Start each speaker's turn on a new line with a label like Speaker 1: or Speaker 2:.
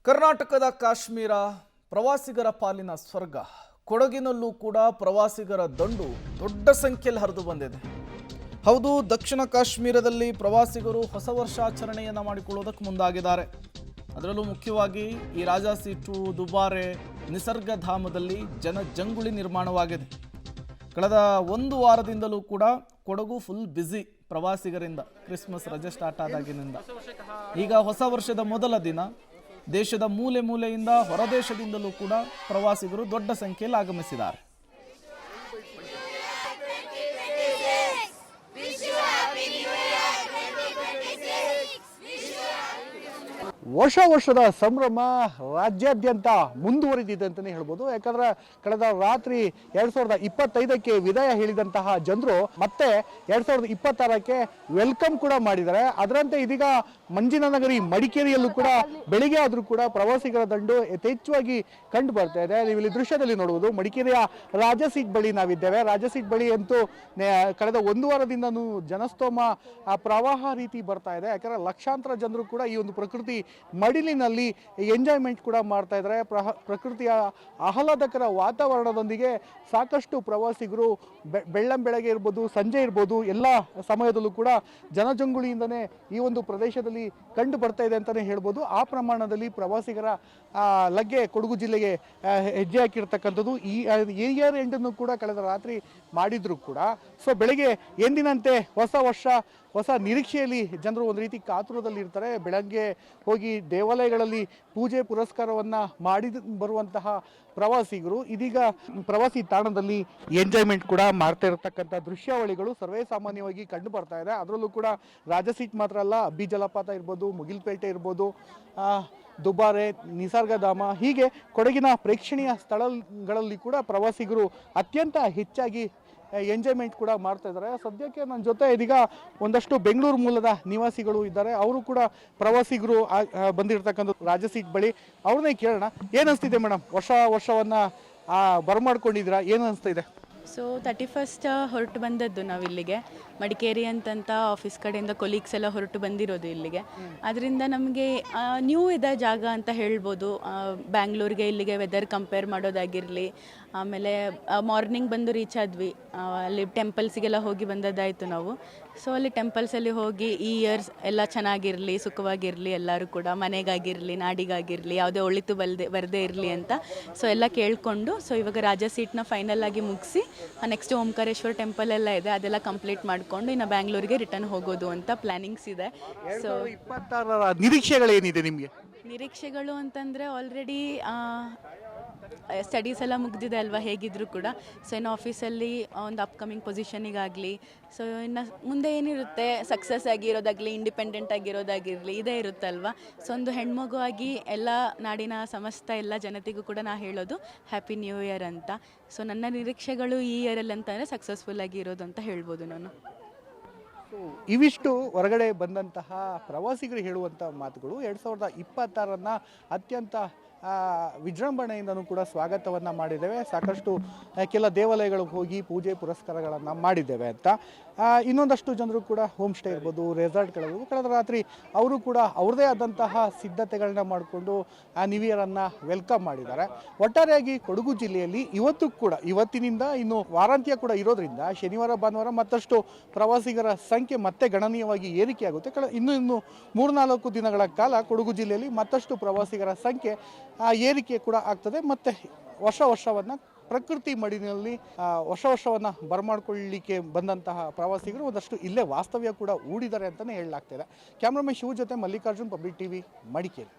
Speaker 1: ಕರ್ನಾಟಕದ ಕಾಶ್ಮೀರ ಪ್ರವಾಸಿಗರ ಪಾಲಿನ ಸ್ವರ್ಗ. ಕೊಡಗಿನಲ್ಲೂ ಕೂಡ ಪ್ರವಾಸಿಗರ ದಂಡು ದೊಡ್ಡ ಸಂಖ್ಯೆಯಲ್ಲಿ ಹರಿದು ಬಂದಿದೆ. ಹೌದು, ದಕ್ಷಿಣ ಕಾಶ್ಮೀರದಲ್ಲಿ ಪ್ರವಾಸಿಗರು ಹೊಸ ವರ್ಷಾಚರಣೆಯನ್ನು ಮಾಡಿಕೊಳ್ಳೋದಕ್ಕೆ ಮುಂದಾಗಿದ್ದಾರೆ. ಅದರಲ್ಲೂ ಮುಖ್ಯವಾಗಿ ಈ ರಾಜಾ ಸೀಟು, ದುಬಾರೆ, ನಿಸರ್ಗಧಾಮದಲ್ಲಿ ಜನಜಂಗುಳಿ ನಿರ್ಮಾಣವಾಗಿದೆ. ಕಳೆದ ಒಂದು ವಾರದಿಂದಲೂ ಕೂಡ ಕೊಡಗು ಫುಲ್ ಬ್ಯುಸಿ ಪ್ರವಾಸಿಗರಿಂದ. ಕ್ರಿಸ್ಮಸ್ ರಜೆ ಸ್ಟಾರ್ಟ್ ಆದಾಗಿನಿಂದ ಈಗ ಹೊಸ ವರ್ಷದ ಮೊದಲ ದಿನ ದೇಶದ ಮೂಲೆ ಮೂಲೆಯಿಂದ ಹೊರದೇಶದಿಂದಲೂ ಕೂಡ ಪ್ರವಾಸಿಗರು ದೊಡ್ಡ ಸಂಖ್ಯೆಯಲ್ಲಿ ಆಗಮಿಸಿದ್ದಾರೆ.
Speaker 2: ವರ್ಷದ ಸಂಭ್ರಮ ರಾಜ್ಯಾದ್ಯಂತ ಮುಂದುವರಿದಿದೆ ಅಂತಲೇ ಹೇಳ್ಬೋದು. ಯಾಕಂದ್ರೆ ಕಳೆದ ರಾತ್ರಿ 2025ಕ್ಕೆ ವಿದಾಯ ಹೇಳಿದಂತಹ ಜನರು ಮತ್ತೆ 2026ಕ್ಕೆ ವೆಲ್ಕಮ್ ಕೂಡ ಮಾಡಿದ್ದಾರೆ. ಅದರಂತೆ ಇದೀಗ ಮಂಜಿನ ನಗರಿ ಮಡಿಕೇರಿಯಲ್ಲೂ ಕೂಡ ಬೆಳಿಗ್ಗೆ ಆದರೂ ಕೂಡ ಪ್ರವಾಸಿಗರ ದಂಡು ಯಥೇಚ್ಛವಾಗಿ ಕಂಡು ಬರ್ತಾ ಇದೆ. ನೀವು ಇಲ್ಲಿ ದೃಶ್ಯದಲ್ಲಿ ನೋಡುವುದು ಮಡಿಕೇರಿಯ ರಾಜಾ ಸೀಟ್ ಬಳಿ ನಾವಿದ್ದೇವೆ. ರಾಜಾ ಸೀಟ್ ಬಳಿ ಅಂತೂ ಕಳೆದ ಒಂದು ವಾರದಿಂದನೂ ಜನಸ್ತೋಮ ಪ್ರವಾಹ ರೀತಿ ಬರ್ತಾ ಇದೆ. ಯಾಕಂದ್ರೆ ಲಕ್ಷಾಂತರ ಜನರು ಕೂಡ ಈ ಒಂದು ಪ್ರಕೃತಿ ಮಡಿಲಿನಲ್ಲಿ ಎಂಜಾಯ್ಮೆಂಟ್ ಕೂಡ ಮಾಡ್ತಾ ಇದ್ದಾರೆ. ಪ್ರಕೃತಿಯ ಆಹ್ಲಾದಕರ ವಾತಾವರಣದೊಂದಿಗೆ ಸಾಕಷ್ಟು ಪ್ರವಾಸಿಗರು ಬೆಳ್ಳಂಬೆಳಗ್ಗೆ ಇರ್ಬೋದು, ಸಂಜೆ ಇರ್ಬೋದು, ಎಲ್ಲ ಸಮಯದಲ್ಲೂ ಕೂಡ ಜನಜಂಗುಳಿಯಿಂದನೇ ಈ ಒಂದು ಪ್ರದೇಶದಲ್ಲಿ ಕಂಡು ಬರ್ತಾ ಇದೆ ಅಂತಲೇ ಹೇಳ್ಬೋದು. ಆ ಪ್ರಮಾಣದಲ್ಲಿ ಪ್ರವಾಸಿಗರ ಲಗ್ಗೆ ಕೊಡಗು ಜಿಲ್ಲೆಗೆ ಹೆಜ್ಜೆ ಹಾಕಿರ್ತಕ್ಕಂಥದ್ದು. ಈ ಇಯರ್ ಎಂಡನ್ನು ಕೂಡ ಕಳೆದ ರಾತ್ರಿ ಮಾಡಿದ್ರು ಕೂಡ ಸೊ ಬೆಳಗ್ಗೆ ಎಂದಿನಂತೆ ಹೊಸ ನಿರೀಕ್ಷೆಯಲ್ಲಿ ಜನರು ಒಂದು ರೀತಿ ಕಾತುರದಲ್ಲಿ ಇರ್ತಾರೆ. ಬೆಳಗ್ಗೆ ಹೋಗಿ ದೇವಾಲಯಗಳಲ್ಲಿ ಪೂಜೆ ಪುರಸ್ಕಾರವನ್ನು ಮಾಡಿ ಬರುವಂತಹ ಪ್ರವಾಸಿಗರು ಇದೀಗ ಪ್ರವಾಸಿ ತಾಣದಲ್ಲಿ ಎಂಜಾಯ್ಮೆಂಟ್ ಕೂಡ ಮಾಡ್ತಾ ಇರತಕ್ಕಂಥ ದೃಶ್ಯಾವಳಿಗಳು ಸರ್ವೇ ಸಾಮಾನ್ಯವಾಗಿ ಕಂಡು ಬರ್ತಾ ಇದೆ. ಅದರಲ್ಲೂ ಕೂಡ ರಾಜಾ ಸೀಟ್ ಮಾತ್ರ ಅಲ್ಲ, ಅಬ್ಬಿ ಜಲಪಾತ ಇರ್ಬೋದು, ಮುಗಿಲ್ಪೇಟೆ ಇರ್ಬೋದು, ದುಬಾರೆ, ನಿಸರ್ಗಧಾಮ, ಹೀಗೆ ಕೊಡಗಿನ ಪ್ರೇಕ್ಷಣೀಯ ಸ್ಥಳಗಳಲ್ಲಿ ಕೂಡ ಪ್ರವಾಸಿಗರು ಅತ್ಯಂತ ಹೆಚ್ಚಾಗಿ ಎಂಜಾಯ್ಮೆಂಟ್ ಕೂಡ ಮಾಡ್ತಾ ಇದ್ದಾರೆ. ಸದ್ಯಕ್ಕೆ ನನ್ನ ಜೊತೆ ಇದೀಗ ಒಂದಷ್ಟು ಬೆಂಗಳೂರು ಮೂಲದ ನಿವಾಸಿಗಳು ಇದ್ದಾರೆ. ಅವರು ಕೂಡ ಪ್ರವಾಸಿಗರು ಬಂದಿರತಕ್ಕಂಥ ರಾಜಾ ಸೀಟ್ ಬಳಿ. ಅವ್ರನ್ನೇ ಕೇಳೋಣ, ಏನು ಅನಿಸ್ತಿದೆ ಮೇಡಮ್? ವರ್ಷವನ್ನು ಬರಮಾಡ್ಕೊಂಡಿದ್ದೀರಾ, ಏನು ಅನಿಸ್ತಾ ಇದೆ?
Speaker 3: ಸೊ 31st ಹೊರಟು ಬಂದದ್ದು ನಾವು ಇಲ್ಲಿಗೆ, ಮಡಿಕೇರಿ ಅಂತಂತ ಆಫೀಸ್ ಕಡೆಯಿಂದ ಕೊಲೀಗ್ಸ್ ಎಲ್ಲ ಹೊರಟು ಬಂದಿರೋದು ಇಲ್ಲಿಗೆ. ಅದರಿಂದ ನಮಗೆ ನ್ಯೂ ಇದೆ ಜಾಗ ಅಂತ ಹೇಳ್ಬೋದು. ಬ್ಯಾಂಗ್ಳೂರಿಗೆ ಇಲ್ಲಿಗೆ ವೆದರ್ ಕಂಪೇರ್ ಮಾಡೋದಾಗಿರಲಿ, ಆಮೇಲೆ ಮಾರ್ನಿಂಗ್ ಬಂದು ರೀಚ್ ಆದ್ವಿ. ಅಲ್ಲಿ ಟೆಂಪಲ್ಸಿಗೆಲ್ಲ ಹೋಗಿ ಬಂದದ್ದಾಯಿತು ನಾವು. ಸೊ ಅಲ್ಲಿ ಟೆಂಪಲ್ಸಲ್ಲಿ ಹೋಗಿ ಈ ಇಯರ್ಸ್ ಎಲ್ಲ ಚೆನ್ನಾಗಿರಲಿ, ಸುಖವಾಗಿರಲಿ, ಎಲ್ಲರೂ ಕೂಡ ಮನೆಗಾಗಿರಲಿ, ನಾಡಿಗಾಗಿರಲಿ, ಯಾವುದೇ ಒಳಿತು ಬರದೇ ಇರಲಿ ಅಂತ ಸೊ ಎಲ್ಲ ಕೇಳಿಕೊಂಡು ಸೊ ಇವಾಗ ರಾಜಾ ಸೀಟ್ನ ಫೈನಲ್ ಆಗಿ ಮುಗಿಸಿ ನೆಕ್ಸ್ಟ್ ಓಂಕಾರೇಶ್ವರ ಟೆಂಪಲ್ ಎಲ್ಲ ಇದೆ, ಅದೆಲ್ಲ ಕಂಪ್ಲೀಟ್ ಮಾಡಿಕೊಂಡು ಇನ್ನು ಬ್ಯಾಂಗ್ಳೂರಿಗೆ ರಿಟರ್ನ್ ಹೋಗೋದು ಅಂತ ಪ್ಲ್ಯಾನಿಂಗ್ಸ್ ಇದೆ. ಸೊ
Speaker 2: 26ರ ನಿರೀಕ್ಷೆಗಳೇನಿದೆ ನಿಮಗೆ?
Speaker 3: ನಿರೀಕ್ಷೆಗಳು ಅಂತಂದರೆ ಆಲ್ರೆಡಿ ಸ್ಟಡೀಸ್ ಎಲ್ಲ ಮುಗ್ದಿದೆ ಅಲ್ವಾ ಹೇಗಿದ್ರು ಕೂಡ. ಸೊ ಇನ್ನು ಆಫೀಸಲ್ಲಿ ಒಂದು ಅಪ್ಕಮಿಂಗ್ ಪೊಸಿಷನಿಗಾಗಲಿ, ಸೊ ಇನ್ನು ಮುಂದೆ ಏನಿರುತ್ತೆ ಸಕ್ಸಸ್ ಆಗಿರೋದಾಗಲಿ, ಇಂಡಿಪೆಂಡೆಂಟ್ ಆಗಿರೋದಾಗಿರಲಿ, ಇದೇ ಇರುತ್ತಲ್ವ. ಸೊ ಒಂದು ಹೆಣ್ಮಗು ಆಗಿ ಎಲ್ಲ ನಾಡಿನ ಸಮಸ್ತ ಎಲ್ಲ ಜನತೆಗೂ ಕೂಡ ನಾ ಹೇಳೋದು ಹ್ಯಾಪಿ ನ್ಯೂ ಇಯರ್ ಅಂತ. ಸೊ ನನ್ನ ನಿರೀಕ್ಷೆಗಳು ಈ ಇಯರಲ್ಲಿ ಅಂತಂದರೆ ಸಕ್ಸಸ್ಫುಲ್ ಆಗಿ ಇರೋದು ಅಂತ ಹೇಳ್ಬೋದು ನಾನು.
Speaker 2: ಇವಿಷ್ಟು ಹೊರಗಡೆ ಬಂದಂತಹ ಪ್ರವಾಸಿಗರು ಹೇಳುವಂಥ ಮಾತುಗಳು. 2026ರನ್ನು ಅತ್ಯಂತ ವಿಜೃಂಭಣೆಯಿಂದನೂ ಕೂಡ ಸ್ವಾಗತವನ್ನು ಮಾಡಿದ್ದೇವೆ. ಸಾಕಷ್ಟು ಕೆಲ ದೇವಾಲಯಗಳಿಗೆ ಹೋಗಿ ಪೂಜೆ ಪುರಸ್ಕಾರಗಳನ್ನು ಮಾಡಿದ್ದೇವೆ ಅಂತ. ಇನ್ನೊಂದಷ್ಟು ಜನರು ಕೂಡ ಹೋಮ್ ಸ್ಟೇ ಇರ್ಬೋದು, ರೆಸಾರ್ಟ್ಗಳು ಕಳೆದ ರಾತ್ರಿ ಅವರು ಕೂಡ ಅವ್ರದ್ದೇ ಆದಂತಹ ಸಿದ್ಧತೆಗಳನ್ನ ಮಾಡಿಕೊಂಡು ಆ ನ್ಯೂ ಇಯರನ್ನು ವೆಲ್ಕಮ್ ಮಾಡಿದ್ದಾರೆ. ಒಟ್ಟಾರೆಯಾಗಿ ಕೊಡಗು ಜಿಲ್ಲೆಯಲ್ಲಿ ಇವತ್ತಿನಿಂದ ಇನ್ನು ವಾರಾಂತ್ಯ ಕೂಡ ಇರೋದ್ರಿಂದ ಶನಿವಾರ ಭಾನುವಾರ ಮತ್ತಷ್ಟು ಪ್ರವಾಸಿಗರ ಸಂಖ್ಯೆ ಮತ್ತೆ ಗಣನೀಯವಾಗಿ ಏರಿಕೆಯಾಗುತ್ತೆ. ಇನ್ನು 3-4 ದಿನಗಳ ಕಾಲ ಕೊಡಗು ಜಿಲ್ಲೆಯಲ್ಲಿ ಮತ್ತಷ್ಟು ಪ್ರವಾಸಿಗರ ಸಂಖ್ಯೆ ಏರಿಕೆ ಕೂಡ ಆಗ್ತದೆ. ಮತ್ತು ವರ್ಷವನ್ನು ಪ್ರಕೃತಿ ಮಡಿಲಿನಲ್ಲಿ ವರ್ಷವನ್ನು ಬರಮಾಡ್ಕೊಳ್ಳಿಕ್ಕೆ ಬಂದಂತಹ ಪ್ರವಾಸಿಗರು ಒಂದಷ್ಟು ಇಲ್ಲೇ ವಾಸ್ತವ್ಯ ಕೂಡ ಹೂಡಿದ್ದಾರೆ ಅಂತಲೇ ಹೇಳಲಾಗ್ತಿದೆ. ಕ್ಯಾಮ್ರಾಮನ್ ಶಿವ ಜೊತೆ ಮಲ್ಲಿಕಾರ್ಜುನ್, ಪಬ್ಲಿಕ್ ಟಿವಿ, ಮಡಿಕೇರಿ.